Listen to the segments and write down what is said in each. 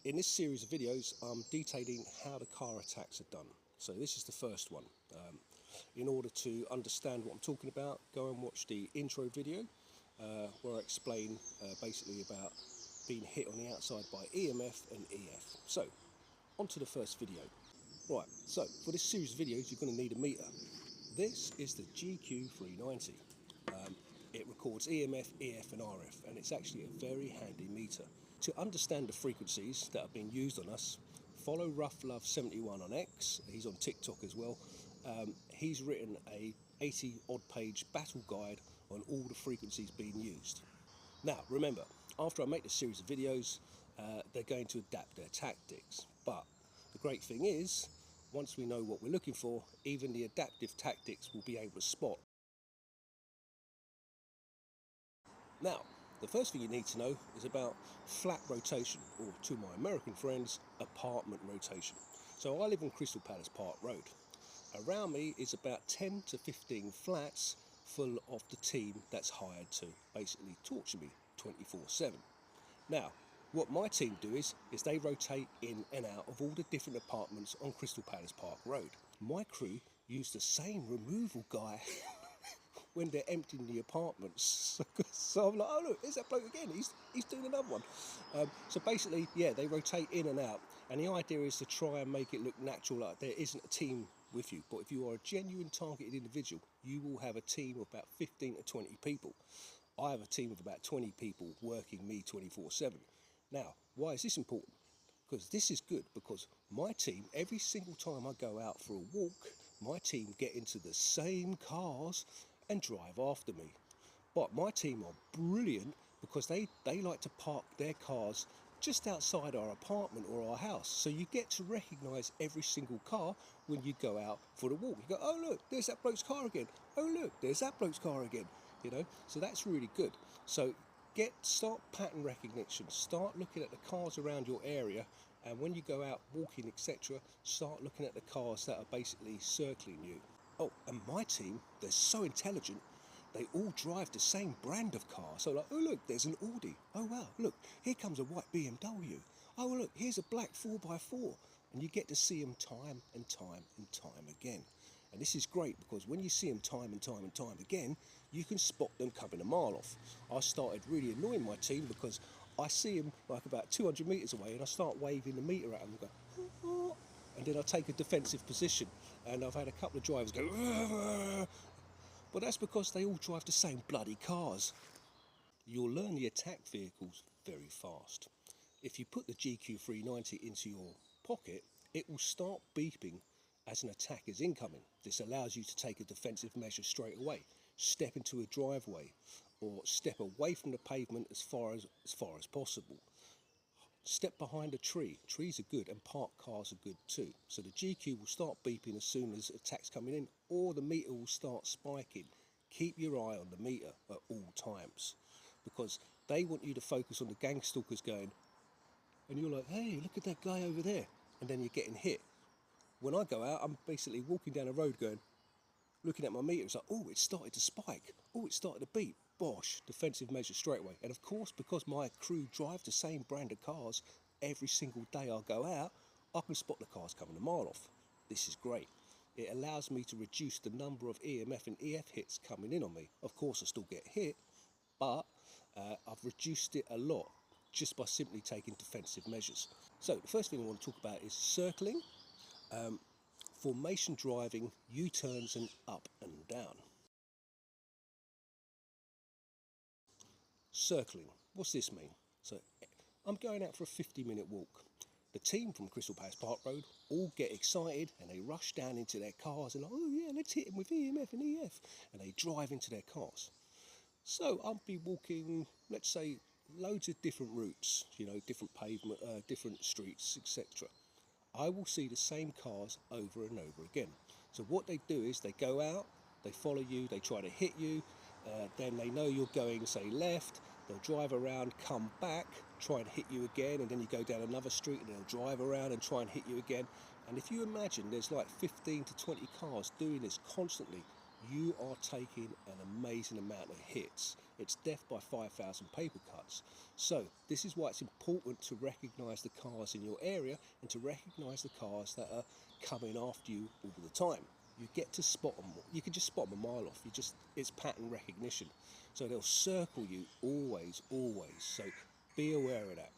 In this series of videos, I'm detailing how the car attacks are done. So this is the first one. In order to understand what I'm talking about, go and watch the intro video where I explain basically about being hit on the outside by EMF and EF. So, on to the first video. Right, so for this series of videos you're going to need a meter. This is the GQ390. It records EMF, EF and RF, and it's actually a very handy meter. To understand the frequencies that are being used on us, follow Rough Love 71 on X. He's on TikTok as well. He's written a 80 odd page battle guide on all the frequencies being used. Now remember, after I make this series of videos, they're going to adapt their tactics, but the great thing is, once we know what we're looking for, even the adaptive tactics will be able to spot. Now, the first thing you need to know is about flat rotation, or to my American friends, apartment rotation. So I live on Crystal Palace Park Road. Around me is about 10 to 15 flats full of the team that's hired to basically torture me 24/7. Now, what my team do is they rotate in and out of all the different apartments on Crystal Palace Park Road. My crew use the same removal guy when they're emptying the apartments. So I'm like, oh look, there's that bloke again, he's doing another one. So basically, yeah, they rotate in and out, and the idea is to try and make it look natural, like there isn't a team with you. But if you are a genuine targeted individual, you will have a team of about 15 to 20 people. I have a team of about 20 people working me 24/7. Now, why is this important? Because this is good, because my team, every single time I go out for a walk, my team get into the same cars and drive after me. But my team are brilliant because they like to park their cars just outside our apartment or our house. So you get to recognise every single car when you go out for the walk. You go, oh look, there's that bloke's car again. Oh look, there's that bloke's car again. You know, so that's really good. So start pattern recognition, start looking at the cars around your area, and when you go out walking, etc., start looking at the cars that are basically circling you. Oh, and my team, they're so intelligent, they all drive the same brand of car. So like, oh look, there's an Audi. Oh wow, look, here comes a white BMW. Oh look, here's a black 4x4. And you get to see them time and time and time again. And this is great because when you see them time and time and time again, you can spot them coming a mile off. I started really annoying my team because I see them like about 200 metres away and I start waving the meter at them and go, oh, and then I take a defensive position. And I've had a couple of drivers go, ah. But that's because they all drive the same bloody cars. You'll learn the attack vehicles very fast. If you put the GQ390 into your pocket, it will start beeping as an attack is incoming. This allows you to take a defensive measure straight away. Step into a driveway or step away from the pavement as far as possible. Step behind a tree. Trees are good and parked cars are good too. So the GQ will start beeping as soon as attacks coming in, or the meter will start spiking. Keep your eye on the meter at all times, because they want you to focus on the gang stalkers going, and you're like, hey, look at that guy over there, and then you're getting hit. When I go out, I'm basically walking down the road going, looking at my meter, it's like, oh, it started to spike. Oh, it started to beep. Bosh, defensive measure straight away. And of course, because my crew drive the same brand of cars every single day I go out, I can spot the cars coming a mile off. This is great. It allows me to reduce the number of EMF and EF hits coming in on me. Of course, I still get hit, but I've reduced it a lot just by simply taking defensive measures. So the first thing I want to talk about is circling. Formation driving, U-turns and up and down. Circling, what's this mean? So I'm going out for a 50-minute walk. The team from Crystal Palace Park Road all get excited and they rush down into their cars and like, oh yeah, let's hit them with EMF and EF, and they drive into their cars. So I'll be walking, let's say, loads of different routes, you know, different pavement, different streets, etc. I will see the same cars over and over again. So what they do is they go out, they follow you, they try to hit you, then they know you're going, say, left, they'll drive around, come back, try and hit you again, and then you go down another street and they'll drive around and try and hit you again. And if you imagine there's like 15 to 20 cars doing this constantly, you are taking an amazing amount of hits. It's death by 5,000 paper cuts. So this is why it's important to recognise the cars in your area and to recognise the cars that are coming after you all the time. You get to spot them. You can just spot them a mile off. It's pattern recognition. So they'll circle you always, always. So be aware of that.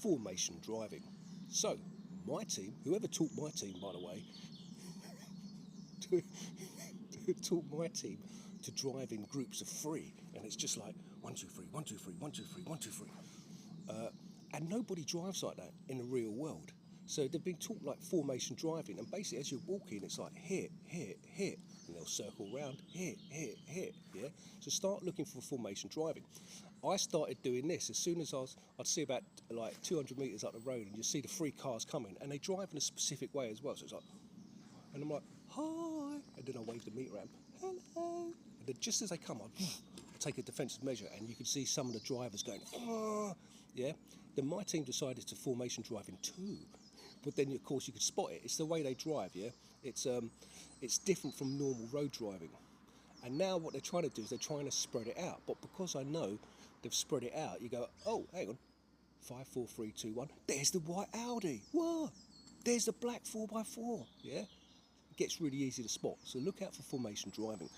Formation driving. So my team, whoever taught my team, by the way, taught my team to drive in groups of three, and it's just like 1, 2, 3, 1, 2, 3, 1, 2, 3, 1, 2, 3. And nobody drives like that in the real world. So they've been taught like formation driving, and basically as you're walking, it's like hit, hit, hit, and they'll circle around, hit, hit, hit. Yeah. So start looking for formation driving. I started doing this as soon as I'd see about like 200 meters up the road, and you see the three cars coming, and they drive in a specific way as well. So it's like, and I'm like, hi, and then I wave the meter ramp, hello, and then just as they come on, I take a defensive measure, and you can see some of the drivers going, ah, yeah. Then my team decided to formation drive in two, but then of course you could spot it. It's the way they drive, yeah. It's different from normal road driving, and now what they're trying to do is they're trying to spread it out. But because I know they've spread it out, you go, oh, hang on, 5, 4, 3, 2, 1. There's the white Audi. What? There's the black 4x4. Yeah. It gets really easy to spot. So look out for formation driving.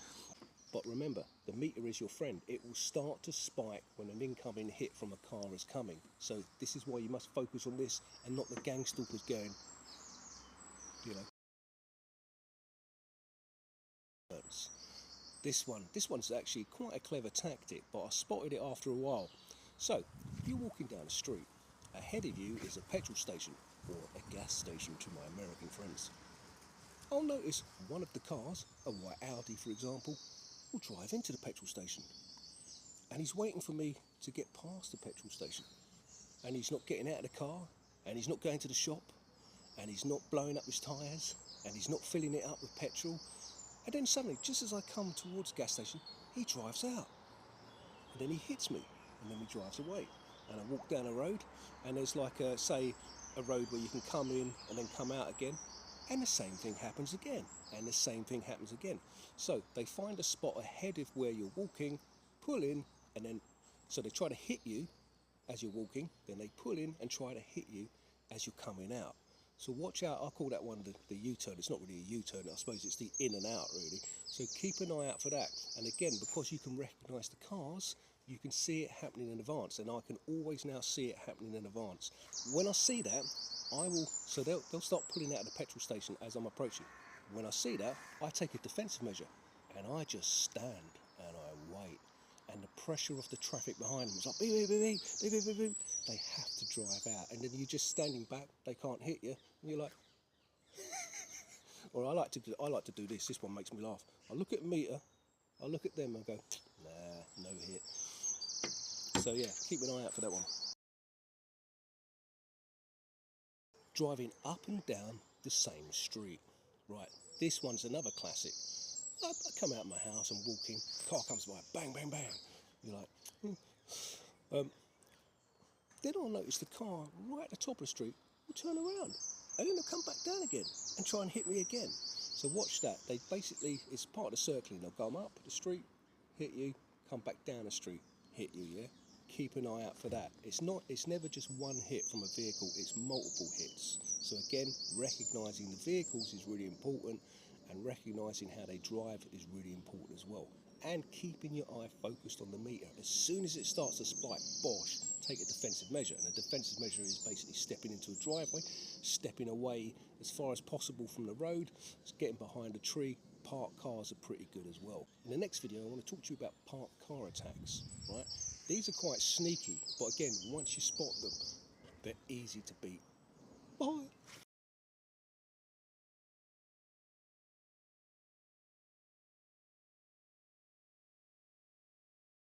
But remember, the meter is your friend. It will start to spike when an incoming hit from a car is coming. So this is why you must focus on this and not the gang stalkers going, you know. This one's actually quite a clever tactic, but I spotted it after a while. So if you're walking down the street, ahead of you is a petrol station, or a gas station to my American friends. I'll notice one of the cars, a white Audi for example, will drive into the petrol station. And he's waiting for me to get past the petrol station. And he's not getting out of the car, and he's not going to the shop, and he's not blowing up his tyres, and he's not filling it up with petrol. And then suddenly, just as I come towards the gas station, he drives out. And then he hits me, and then he drives away. And I walk down a road, and there's like, say, a road where you can come in and then come out again. And the same thing happens again, and the same thing happens again. So they find a spot ahead of where you're walking, pull in, and then, so they try to hit you as you're walking, then they pull in and try to hit you as you're coming out. So watch out. I call that one the U-turn. It's not really a U-turn, I suppose it's the in and out really. So keep an eye out for that. And again, because you can recognise the cars, you can see it happening in advance, and I can always now see it happening in advance. When I see that, so they'll start pulling out of the petrol station as I'm approaching. When I see that, I take a defensive measure, and I just stand and I wait. And the pressure of the traffic behind them is like beep, beep, beep, beep, beep, beep, beep, beep. They have to drive out, and then you're just standing back. They can't hit you, and you're like. Or I like to do this. This one makes me laugh. I look at the meter, I look at them, and go, nah, no hit. So yeah, keep an eye out for that one. Driving up and down the same street. Right, this one's another classic. I come out of my house, I'm walking, car comes by, bang, bang, bang. You're like, then I'll notice the car right at the top of the street will turn around, and then they'll come back down again and try and hit me again. So watch that. They basically, it's part of the circling. They'll come up the street, hit you, come back down the street, hit you, yeah? Keep an eye out for that. It's never just one hit from a vehicle, it's multiple hits. So again, recognising the vehicles is really important, and recognising how they drive is really important as well. And keeping your eye focused on the meter. As soon as it starts to spike, bosh, take a defensive measure. And a defensive measure is basically stepping into a driveway, stepping away as far as possible from the road, getting behind a tree. Parked cars are pretty good as well. In the next video, I want to talk to you about parked car attacks, right? These are quite sneaky, but again, once you spot them, they're easy to beat. Bye.